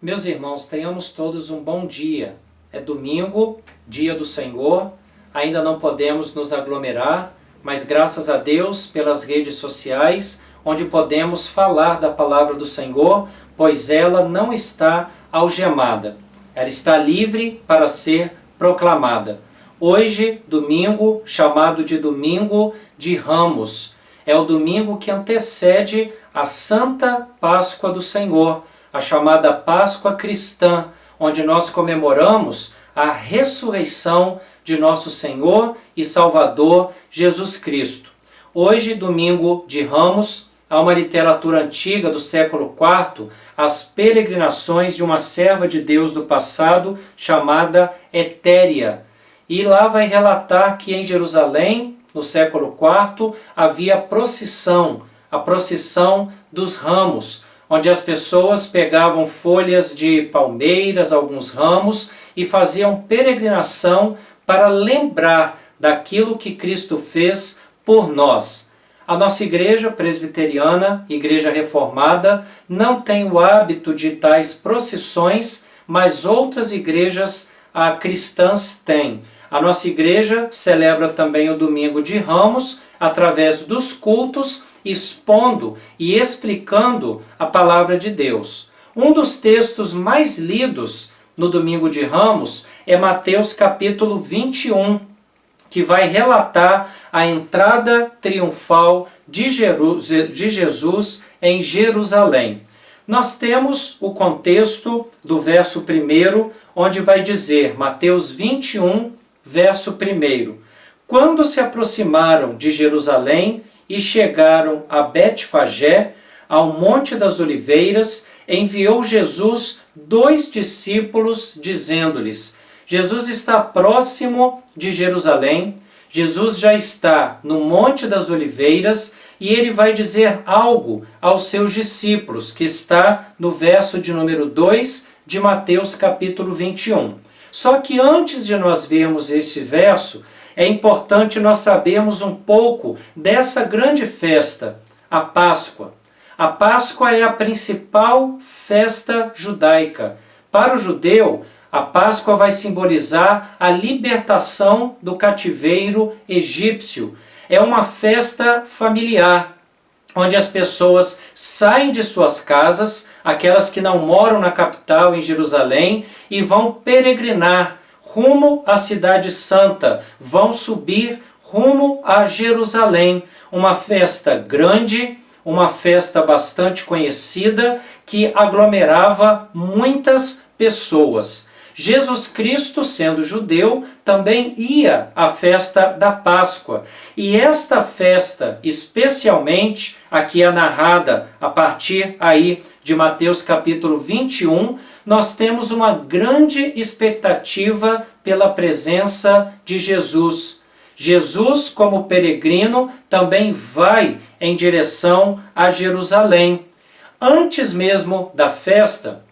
Meus irmãos, tenhamos todos um bom dia. É domingo, dia do Senhor, ainda não podemos nos aglomerar, mas graças a Deus pelas redes sociais, onde podemos falar da palavra do Senhor, pois ela não está algemada. Ela está livre para ser proclamada. Hoje, domingo, chamado de Domingo de Ramos, é o domingo que antecede a Santa Páscoa do Senhor, a chamada Páscoa cristã, onde nós comemoramos a ressurreição de nosso Senhor e Salvador Jesus Cristo. Hoje, domingo de Ramos, há uma literatura antiga do século IV, as peregrinações de uma serva de Deus do passado chamada Etéria. E lá vai relatar que em Jerusalém, no século IV, havia a procissão dos ramos, onde as pessoas pegavam folhas de palmeiras, alguns ramos, e faziam peregrinação para lembrar daquilo que Cristo fez por nós. A nossa igreja presbiteriana, igreja reformada, não tem o hábito de tais procissões, mas outras igrejas cristãs têm. A nossa igreja celebra também o Domingo de Ramos através dos cultos, expondo e explicando a palavra de Deus. Um dos textos mais lidos no Domingo de Ramos é Mateus capítulo 21, que vai relatar a entrada triunfal de Jesus em Jerusalém. Nós temos o contexto do verso 1, onde vai dizer, Mateus 21, verso 1, quando se aproximaram de Jerusalém e chegaram a Betfagé, ao Monte das Oliveiras, enviou Jesus 2 discípulos, dizendo-lhes, Jesus está próximo de Jerusalém, Jesus já está no Monte das Oliveiras e ele vai dizer algo aos seus discípulos, que está no verso de número 2 de Mateus capítulo 21. Só que antes de nós vermos esse verso, é importante nós sabermos um pouco dessa grande festa, a Páscoa. A Páscoa é a principal festa judaica. Para o judeu, a Páscoa vai simbolizar a libertação do cativeiro egípcio. É uma festa familiar, onde as pessoas saem de suas casas, aquelas que não moram na capital, em Jerusalém, e vão peregrinar rumo à Cidade Santa, vão subir rumo a Jerusalém. Uma festa grande, uma festa bastante conhecida, que aglomerava muitas pessoas. Jesus Cristo, sendo judeu, também ia à festa da Páscoa. E esta festa, especialmente, aqui é narrada a partir aí de Mateus capítulo 21, nós temos uma grande expectativa pela presença de Jesus. Jesus, como peregrino, também vai em direção a Jerusalém. Antes mesmo da festa,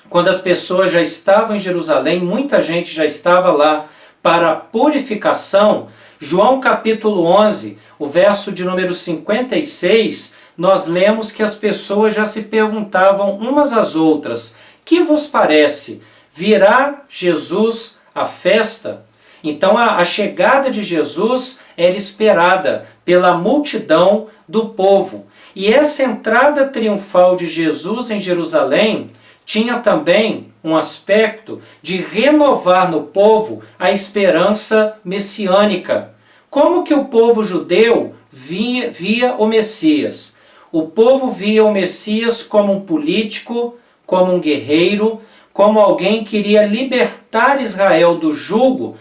quando as pessoas já estavam em Jerusalém, muita gente já estava lá para a purificação, João capítulo 11, o verso de número 56, nós lemos que as pessoas já se perguntavam umas às outras, que vos parece? Virá Jesus à festa? Então a chegada de Jesus era esperada pela multidão do povo. E essa entrada triunfal de Jesus em Jerusalém tinha também um aspecto de renovar no povo a esperança messiânica. Como que o povo judeu via o Messias? O povo via o Messias como um político, como um guerreiro, como alguém que iria libertar Israel do jugo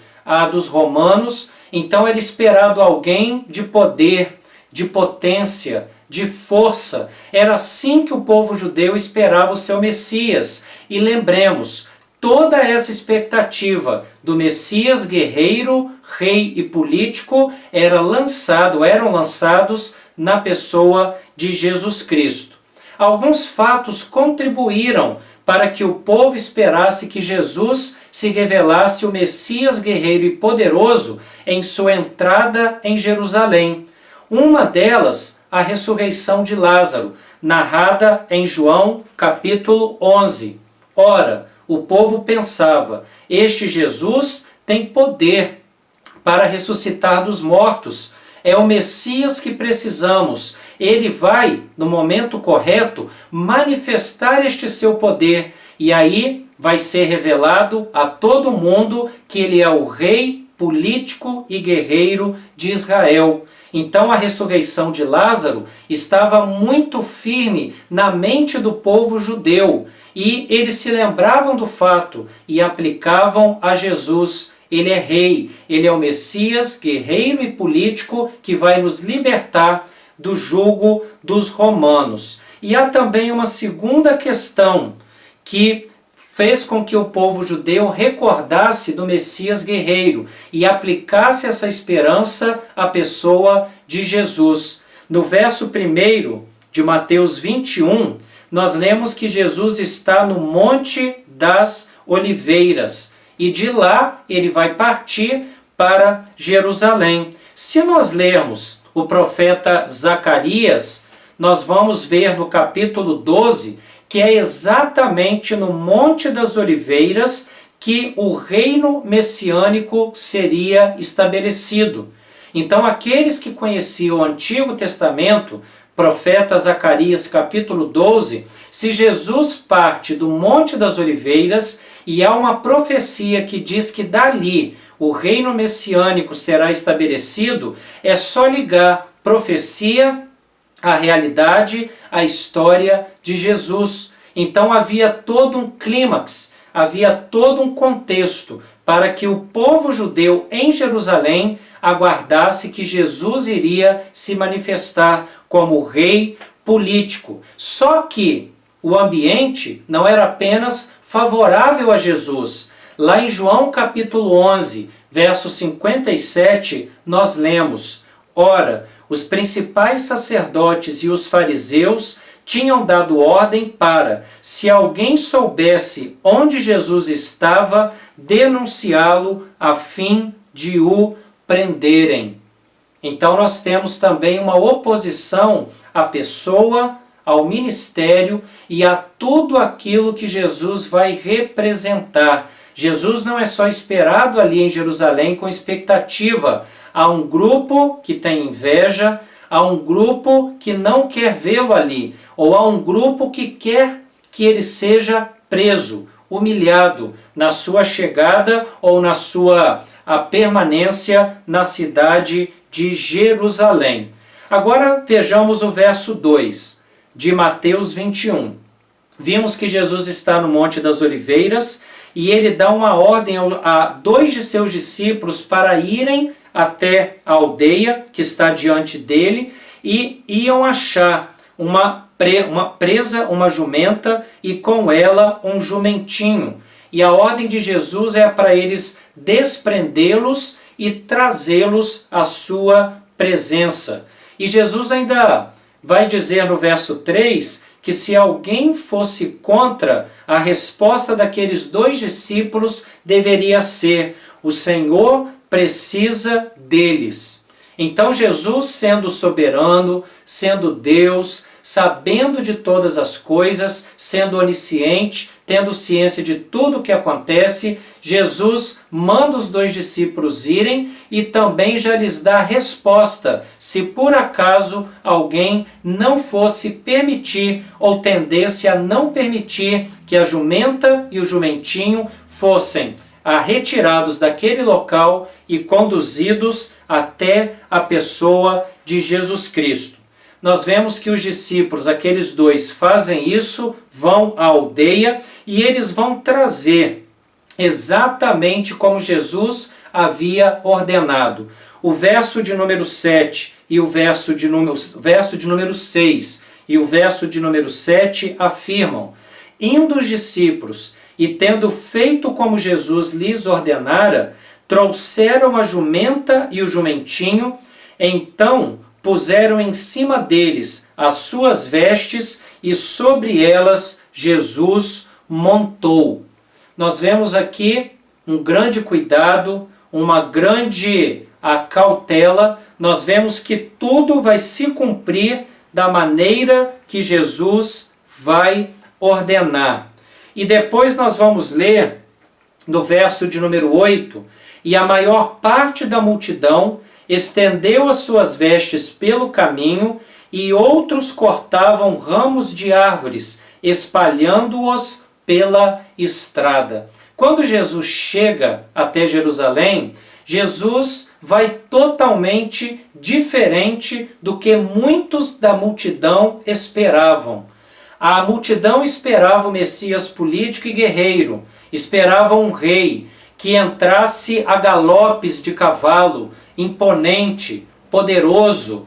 dos romanos. Então era esperado alguém de poder, de potência, de força. Era assim que o povo judeu esperava o seu Messias. E lembremos, toda essa expectativa do Messias guerreiro, rei e político eram lançados na pessoa de Jesus Cristo. Alguns fatos contribuíram para que o povo esperasse que Jesus se revelasse o Messias guerreiro e poderoso em sua entrada em Jerusalém. Uma delas, a ressurreição de Lázaro, narrada em João capítulo 11. Ora, o povo pensava, este Jesus tem poder para ressuscitar dos mortos. É o Messias que precisamos. Ele vai, no momento correto, manifestar este seu poder. E aí vai ser revelado a todo mundo que ele é o rei político e guerreiro de Israel. Então a ressurreição de Lázaro estava muito firme na mente do povo judeu. E eles se lembravam do fato e aplicavam a Jesus. Ele é rei, ele é o Messias, guerreiro e político que vai nos libertar do jugo dos romanos. E há também uma segunda questão que fez com que o povo judeu recordasse do Messias guerreiro e aplicasse essa esperança à pessoa de Jesus. No verso 1 de Mateus 21, nós lemos que Jesus está no Monte das Oliveiras e de lá ele vai partir para Jerusalém. Se nós lermos o profeta Zacarias, nós vamos ver no capítulo 12 que é exatamente no Monte das Oliveiras que o reino messiânico seria estabelecido. Então, aqueles que conheciam o Antigo Testamento, profeta Zacarias, capítulo 12, se Jesus parte do Monte das Oliveiras e há uma profecia que diz que dali o reino messiânico será estabelecido, é só ligar profecia à realidade, à história de Jesus. Então havia todo um clímax, havia todo um contexto para que o povo judeu em Jerusalém aguardasse que Jesus iria se manifestar como rei político. Só que o ambiente não era apenas favorável a Jesus. Lá em João capítulo 11, verso 57, nós lemos: Ora, os principais sacerdotes e os fariseus tinham dado ordem para, se alguém soubesse onde Jesus estava, denunciá-lo a fim de o prenderem. Então nós temos também uma oposição à pessoa, ao ministério e a tudo aquilo que Jesus vai representar. Jesus não é só esperado ali em Jerusalém com expectativa. Há um grupo que tem inveja, há um grupo que não quer vê-lo ali, ou há um grupo que quer que ele seja preso, humilhado na sua chegada ou na sua permanência na cidade de Jerusalém. Agora vejamos o verso 2 de Mateus 21. Vimos que Jesus está no Monte das Oliveiras e ele dá uma ordem a 2 de seus discípulos para irem até a aldeia que está diante dele e iam achar uma presa, uma jumenta e com ela um jumentinho. E a ordem de Jesus é para eles desprendê-los e trazê-los à sua presença. E Jesus ainda vai dizer no verso 3 que se alguém fosse contra, a resposta daqueles 2 discípulos deveria ser: o Senhor precisa deles. Então Jesus, sendo soberano, sendo Deus, sabendo de todas as coisas, sendo onisciente, tendo ciência de tudo o que acontece, Jesus manda os 2 discípulos irem e também já lhes dá a resposta, se por acaso alguém não fosse permitir ou tendesse a não permitir que a jumenta e o jumentinho fossem retirados daquele local e conduzidos até a pessoa de Jesus Cristo. Nós vemos que os discípulos, aqueles 2, fazem isso, vão à aldeia e eles vão trazer exatamente como Jesus havia ordenado. O verso de número 7 e o verso de número 6 e o verso de número 7 afirmam: indo os discípulos e tendo feito como Jesus lhes ordenara, trouxeram a jumenta e o jumentinho, então puseram em cima deles as suas vestes e sobre elas Jesus montou. Nós vemos aqui um grande cuidado, uma grande cautela. Nós vemos que tudo vai se cumprir da maneira que Jesus vai ordenar. E depois nós vamos ler no verso de número 8, e a maior parte da multidão estendeu as suas vestes pelo caminho, e outros cortavam ramos de árvores, espalhando-os pela estrada. Quando Jesus chega até Jerusalém, Jesus vai totalmente diferente do que muitos da multidão esperavam. A multidão esperava o Messias político e guerreiro, esperava um rei que entrasse a galopes de cavalo, imponente, poderoso,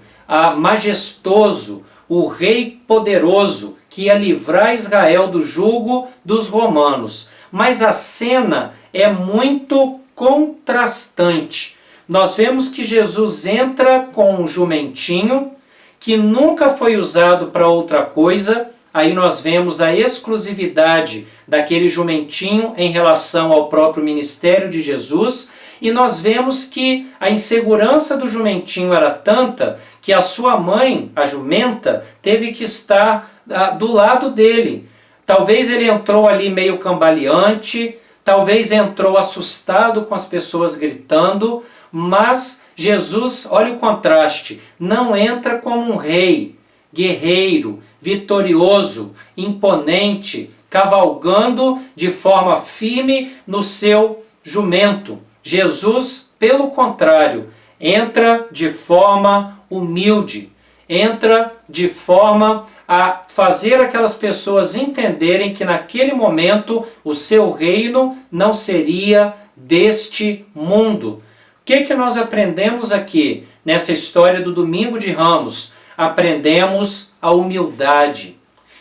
majestoso, o rei poderoso que ia livrar Israel do jugo dos romanos. Mas a cena é muito contrastante. Nós vemos que Jesus entra com um jumentinho que nunca foi usado para outra coisa. Aí nós vemos a exclusividade daquele jumentinho em relação ao próprio ministério de Jesus, e nós vemos que a insegurança do jumentinho era tanta que a sua mãe, a jumenta, teve que estar do lado dele. Talvez ele entrou ali meio cambaleante, talvez entrou assustado com as pessoas gritando, mas Jesus, olha o contraste, não entra como um rei, guerreiro, vitorioso, imponente, cavalgando de forma firme no seu jumento. Jesus, pelo contrário, entra de forma humilde, entra de forma a fazer aquelas pessoas entenderem que naquele momento o seu reino não seria deste mundo. O que nós aprendemos aqui nessa história do Domingo de Ramos? Aprendemos a humildade.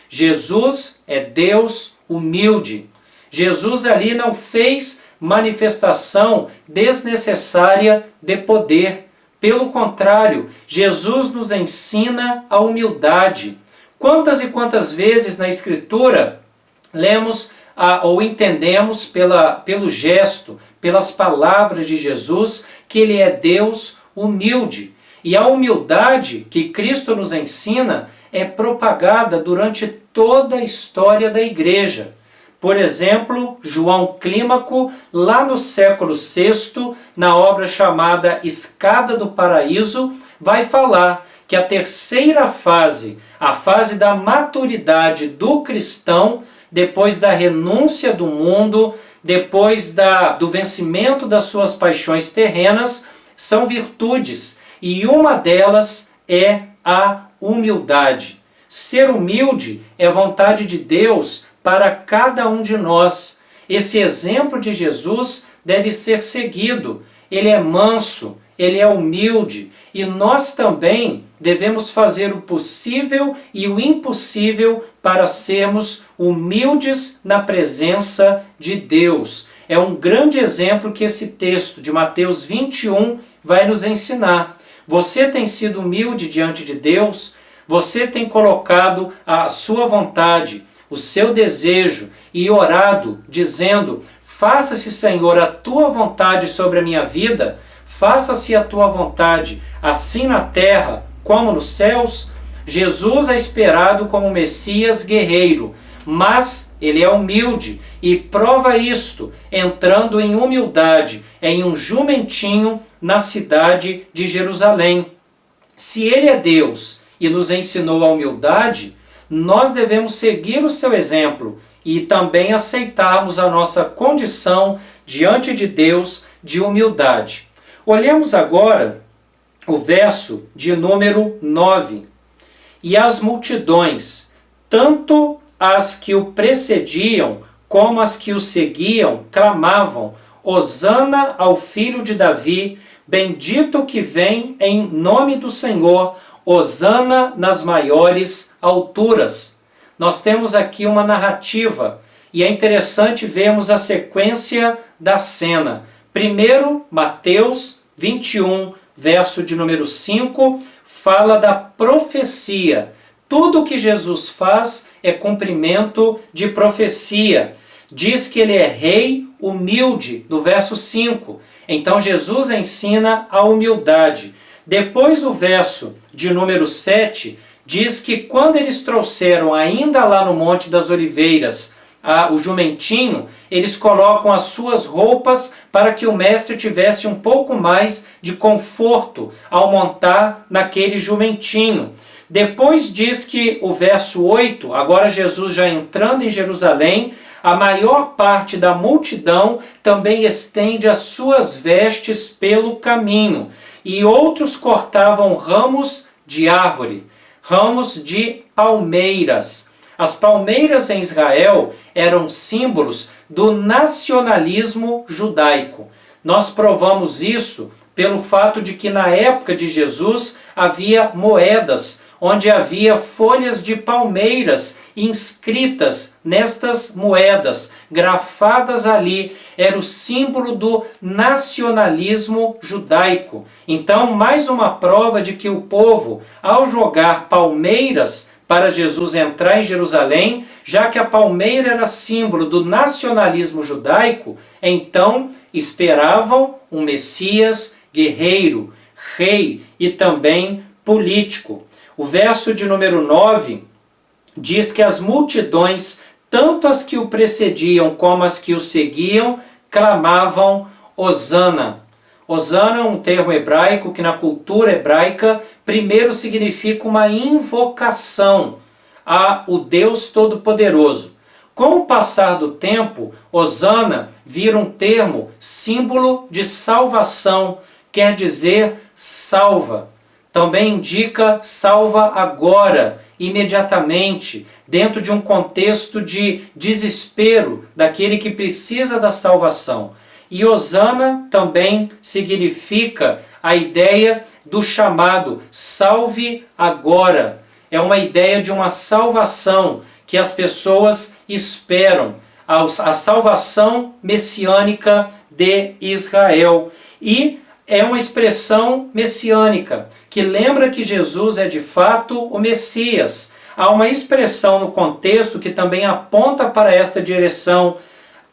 Jesus é Deus humilde. Jesus ali não fez manifestação desnecessária de poder. Pelo contrário, Jesus nos ensina a humildade. Quantas e quantas vezes na Escritura lemos ou entendemos pelo gesto, pelas palavras de Jesus, que Ele é Deus humilde. E a humildade que Cristo nos ensina é propagada durante toda a história da igreja. Por exemplo, João Clímaco, lá no século VI, na obra chamada Escada do Paraíso, vai falar que a terceira fase, a fase da maturidade do cristão, depois da renúncia do mundo, depois do vencimento das suas paixões terrenas, são virtudes. E uma delas é a humildade. Ser humilde é vontade de Deus para cada um de nós. Esse exemplo de Jesus deve ser seguido. Ele é manso, ele é humilde, e nós também devemos fazer o possível e o impossível para sermos humildes na presença de Deus. É um grande exemplo que esse texto de Mateus 21 vai nos ensinar. Você tem sido humilde diante de Deus? Você tem colocado a sua vontade, o seu desejo e orado, dizendo: faça-se, Senhor, a tua vontade sobre a minha vida, faça-se a tua vontade, assim na terra como nos céus? Jesus é esperado como Messias guerreiro, mas ele é humilde e prova isto entrando em humildade em um jumentinho na cidade de Jerusalém. Se ele é Deus e nos ensinou a humildade, nós devemos seguir o seu exemplo e também aceitarmos a nossa condição diante de Deus de humildade. Olhemos agora o verso de número 9. E as multidões, tanto as que o precediam como as que o seguiam, clamavam: Hosana ao filho de Davi, bendito que vem em nome do Senhor, Hosana nas maiores alturas. Nós temos aqui uma narrativa e é interessante vermos a sequência da cena. Primeiro, Mateus 21, verso de número 5, fala da profecia. Tudo que Jesus faz é cumprimento de profecia. Diz que ele é rei humilde, no verso 5. Então Jesus ensina a humildade. Depois do verso de número 7, diz que quando eles trouxeram, ainda lá no Monte das Oliveiras, o jumentinho, eles colocam as suas roupas para que o mestre tivesse um pouco mais de conforto ao montar naquele jumentinho. Depois diz que o verso 8, agora Jesus já entrando em Jerusalém, a maior parte da multidão também estende as suas vestes pelo caminho, e outros cortavam ramos de árvore, ramos de palmeiras. As palmeiras em Israel eram símbolos do nacionalismo judaico. Nós provamos isso pelo fato de que na época de Jesus havia moedas, onde havia folhas de palmeiras inscritas nestas moedas, grafadas ali, era o símbolo do nacionalismo judaico. Então, mais uma prova de que o povo, ao jogar palmeiras para Jesus entrar em Jerusalém, já que a palmeira era símbolo do nacionalismo judaico, então esperavam um Messias guerreiro, rei e também político. O verso de número 9 diz que as multidões, tanto as que o precediam como as que o seguiam, clamavam Hosana. Hosana é um termo hebraico que na cultura hebraica primeiro significa uma invocação ao Deus Todo-Poderoso. Com o passar do tempo, Hosana vira um termo símbolo de salvação, quer dizer salva. Também indica salva agora, imediatamente, dentro de um contexto de desespero daquele que precisa da salvação. E Hosana também significa a ideia do chamado salve agora. É uma ideia de uma salvação que as pessoas esperam, a salvação messiânica de Israel. E é uma expressão messiânica, que lembra que Jesus é de fato o Messias. Há uma expressão no contexto que também aponta para esta direção.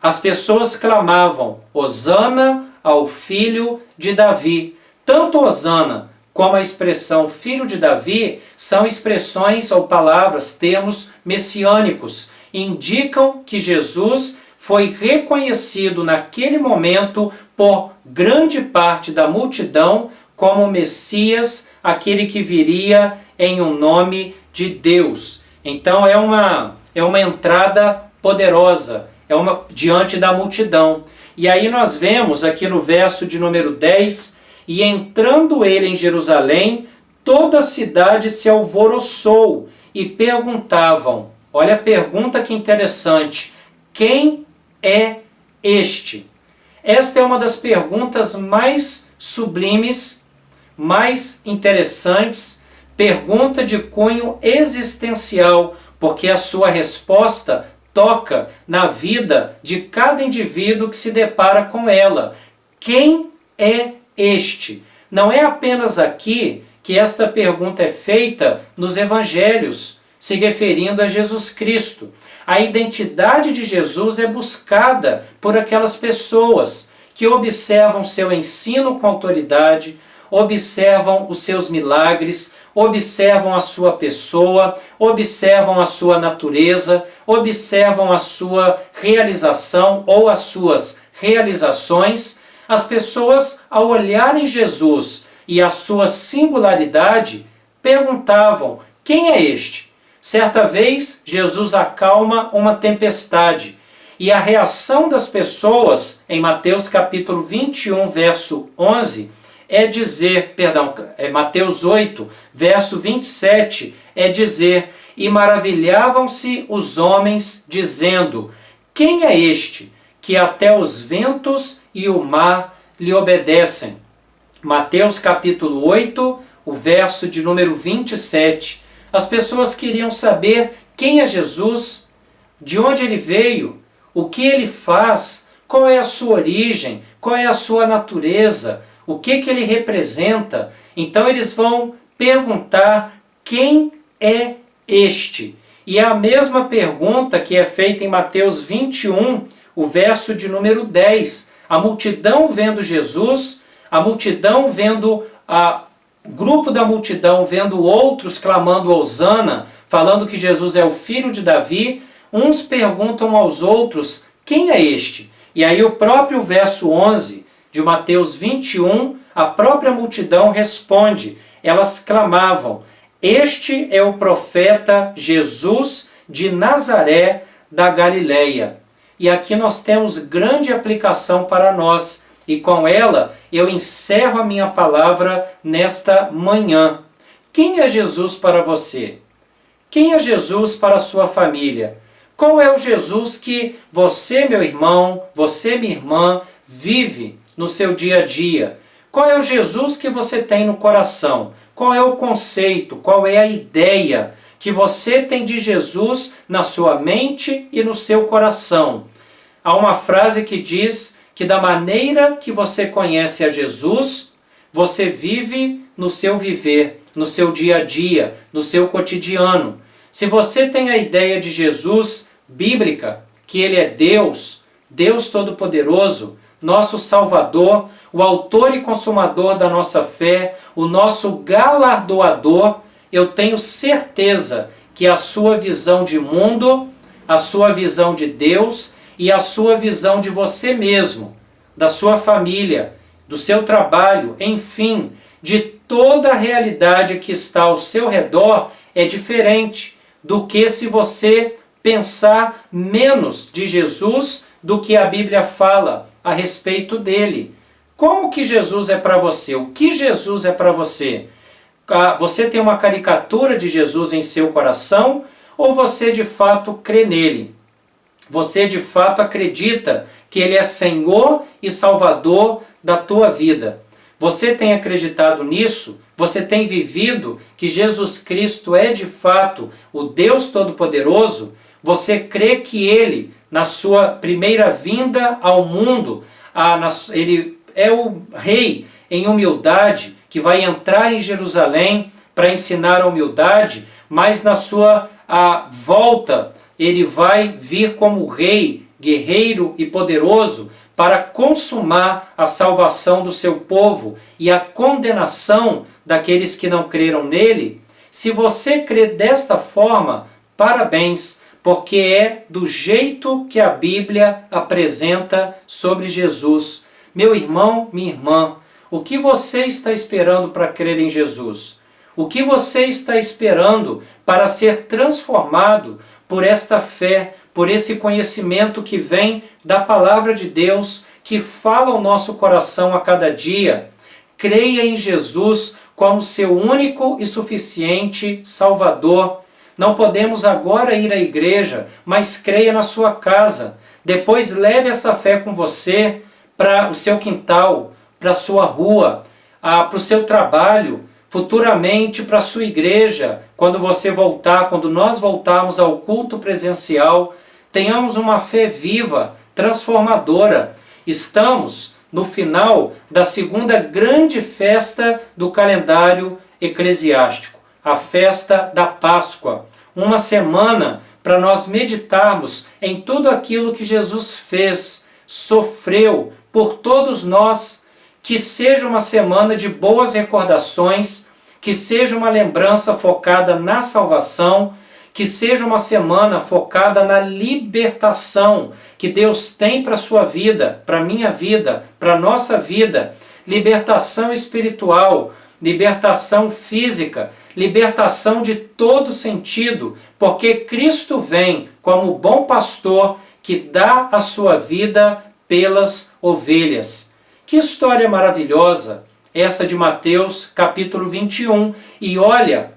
As pessoas clamavam Hosana ao filho de Davi. Tanto Hosana como a expressão filho de Davi são expressões ou palavras, termos messiânicos. Indicam que Jesus foi reconhecido naquele momento por grande parte da multidão como Messias, aquele que viria em um nome de Deus. Então é uma entrada poderosa, diante da multidão. E aí nós vemos aqui no verso de número 10, e entrando ele em Jerusalém, toda a cidade se alvoroçou e perguntavam, olha a pergunta que interessante, quem é este? Esta é uma das perguntas mais sublimes, mais interessantes, pergunta de cunho existencial, porque a sua resposta toca na vida de cada indivíduo que se depara com ela. Quem é este? Não é apenas aqui que esta pergunta é feita nos evangelhos, se referindo a Jesus Cristo. A identidade de Jesus é buscada por aquelas pessoas que observam seu ensino com autoridade, observam os seus milagres, observam a sua pessoa, observam a sua natureza, observam a sua realização ou as suas realizações. As pessoas, ao olharem Jesus e a sua singularidade, perguntavam, quem é este? Certa vez, Jesus acalma uma tempestade, e a reação das pessoas, em Mateus capítulo 21, verso 11, Mateus 8, verso 27, é dizer, e maravilhavam-se os homens, dizendo, quem é este, que até os ventos e o mar lhe obedecem? Mateus capítulo 8, o verso de número 27. As pessoas queriam saber quem é Jesus, de onde ele veio, o que ele faz, qual é a sua origem, qual é a sua natureza, o que ele representa. Então eles vão perguntar quem é este. E é a mesma pergunta que é feita em Mateus 21, o verso de número 10. A multidão vendo Jesus, a multidão vendo grupo da multidão vendo outros clamando Hosana, falando que Jesus é o filho de Davi, uns perguntam aos outros, quem é este? E aí o próprio verso 11 de Mateus 21, a própria multidão responde. Elas clamavam, este é o profeta Jesus de Nazaré da Galileia. E aqui nós temos grande aplicação para nós. E com ela eu encerro a minha palavra nesta manhã. Quem é Jesus para você? Quem é Jesus para a sua família? Qual é o Jesus que você, meu irmão, você, minha irmã, vive no seu dia a dia? Qual é o Jesus que você tem no coração? Qual é o conceito? Qual é a ideia que você tem de Jesus na sua mente e no seu coração? Há uma frase que diz que da maneira que você conhece a Jesus, você vive no seu viver, no seu dia a dia, no seu cotidiano. Se você tem a ideia de Jesus bíblica, que Ele é Deus, Deus Todo-Poderoso, nosso Salvador, o autor e consumador da nossa fé, o nosso galardoador, eu tenho certeza que a sua visão de mundo, a sua visão de Deus e a sua visão de você mesmo, da sua família, do seu trabalho, enfim, de toda a realidade que está ao seu redor é diferente do que se você pensar menos de Jesus do que a Bíblia fala a respeito dele. Como que Jesus é para você? O que Jesus é para você? Você tem uma caricatura de Jesus em seu coração ou você de fato crê nele? Você de fato acredita que Ele é Senhor e Salvador da tua vida? Você tem acreditado nisso? Você tem vivido que Jesus Cristo é de fato o Deus Todo-Poderoso? Você crê que Ele, na sua primeira vinda ao mundo, Ele é o Rei em humildade, que vai entrar em Jerusalém para ensinar a humildade, mas na sua volta Ele vai vir como Rei, guerreiro e poderoso, para consumar a salvação do seu povo e a condenação daqueles que não creram nele? Se você crê desta forma, parabéns, porque é do jeito que a Bíblia apresenta sobre Jesus. Meu irmão, minha irmã, o que você está esperando para crer em Jesus? O que você está esperando para ser transformado por esta fé, por esse conhecimento que vem da palavra de Deus, que fala ao nosso coração a cada dia? Creia em Jesus como seu único e suficiente Salvador. Não podemos agora ir à igreja, mas creia na sua casa. Depois leve essa fé com você para o seu quintal, para a sua rua, para o seu trabalho, futuramente para a sua igreja, quando você voltar, quando nós voltarmos ao culto presencial, tenhamos uma fé viva, transformadora. Estamos no final da segunda grande festa do calendário eclesiástico, a festa da Páscoa. Uma semana para nós meditarmos em tudo aquilo que Jesus fez, sofreu por todos nós. Que seja uma semana de boas recordações, que seja uma lembrança focada na salvação, que seja uma semana focada na libertação que Deus tem para a sua vida, para a minha vida, para a nossa vida. Libertação espiritual, libertação física, libertação de todo sentido, porque Cristo vem como bom pastor que dá a sua vida pelas ovelhas. Que história maravilhosa essa de Mateus capítulo 21. E olha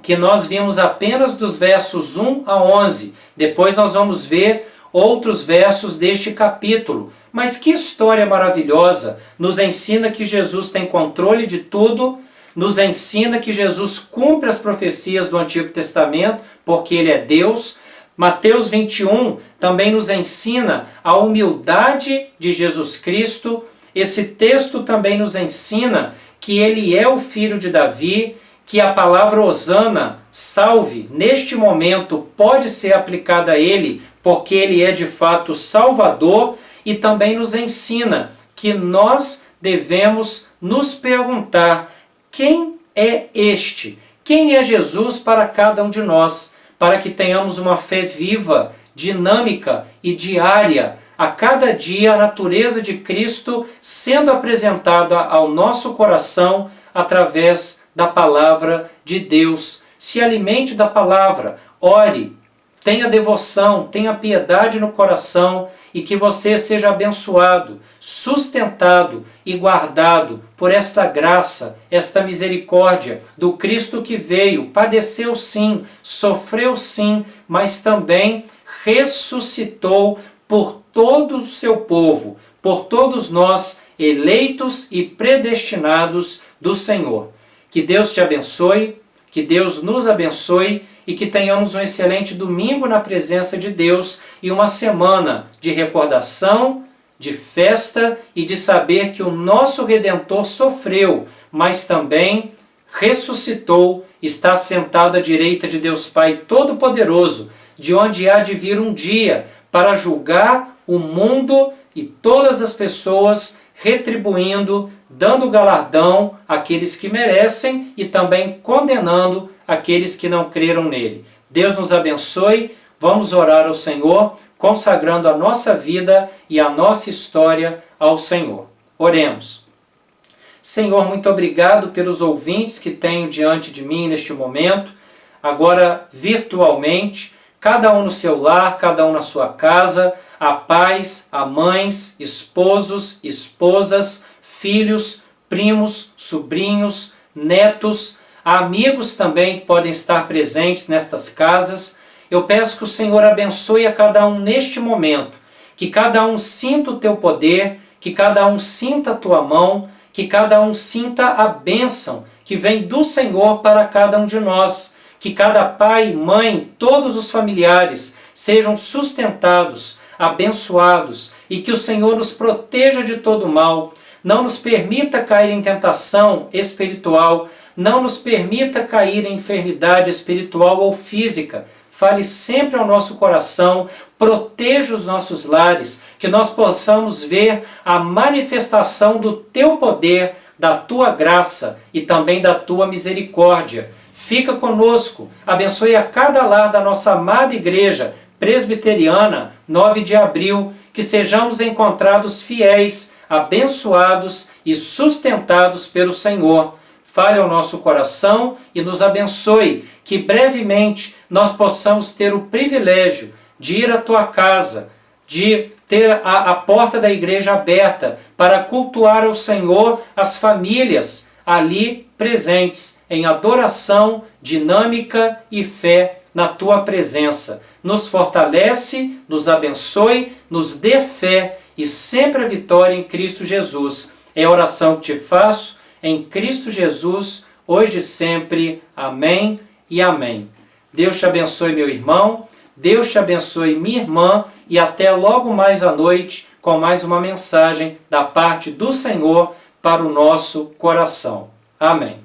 que nós vimos apenas dos versos 1 a 11. Depois nós vamos ver outros versos deste capítulo. Mas que história maravilhosa! Nos ensina que Jesus tem controle de tudo, nos ensina que Jesus cumpre as profecias do Antigo Testamento, porque Ele é Deus. Mateus 21 também nos ensina a humildade de Jesus Cristo. Esse texto também nos ensina que Ele é o filho de Davi, que a palavra Hosana, salve, neste momento pode ser aplicada a Ele, porque Ele é de fato Salvador, e também nos ensina que nós devemos nos perguntar: quem é este? Quem é Jesus para cada um de nós? Para que tenhamos uma fé viva, dinâmica e diária, a cada dia a natureza de Cristo sendo apresentada ao nosso coração através da palavra de Deus. Se alimente da palavra, ore, tenha devoção, tenha piedade no coração e que você seja abençoado, sustentado e guardado por esta graça, esta misericórdia do Cristo que veio, padeceu sim, sofreu sim, mas também ressuscitou por todo o seu povo, por todos nós, eleitos e predestinados do Senhor. Que Deus te abençoe, que Deus nos abençoe e que tenhamos um excelente domingo na presença de Deus e uma semana de recordação, de festa e de saber que o nosso Redentor sofreu, mas também ressuscitou, está sentado à direita de Deus Pai Todo-Poderoso, de onde há de vir um dia para julgar o mundo e todas as pessoas, retribuindo, dando galardão àqueles que merecem e também condenando aqueles que não creram nele. Deus nos abençoe, vamos orar ao Senhor, consagrando a nossa vida e a nossa história ao Senhor. Oremos. Senhor, muito obrigado pelos ouvintes que tenho diante de mim neste momento, agora virtualmente, cada um no seu lar, cada um na sua casa, a pais, a mães, esposos, esposas, filhos, primos, sobrinhos, netos, amigos também que podem estar presentes nestas casas. Eu peço que o Senhor abençoe a cada um neste momento, que cada um sinta o teu poder, que cada um sinta a tua mão, que cada um sinta a bênção que vem do Senhor para cada um de nós, que cada pai, mãe, todos os familiares sejam sustentados, abençoados e que o Senhor nos proteja de todo mal, não nos permita cair em tentação espiritual, não nos permita cair em enfermidade espiritual ou física. Fale sempre ao nosso coração, proteja os nossos lares, que nós possamos ver a manifestação do teu poder, da tua graça e também da tua misericórdia. Fica conosco, abençoe a cada lar da nossa amada Igreja Presbiteriana 9 de abril, que sejamos encontrados fiéis, abençoados e sustentados pelo Senhor. Fale ao nosso coração e nos abençoe, que brevemente nós possamos ter o privilégio de ir à tua casa, de ter a porta da igreja aberta para cultuar ao Senhor as famílias ali presentes em adoração, dinâmica e fé na tua presença. Nos fortalece, nos abençoe, nos dê fé e sempre a vitória em Cristo Jesus. É a oração que te faço em Cristo Jesus, hoje e sempre. Amém e amém. Deus te abençoe, meu irmão. Deus te abençoe, minha irmã. E até logo mais à noite com mais uma mensagem da parte do Senhor para o nosso coração. Amém.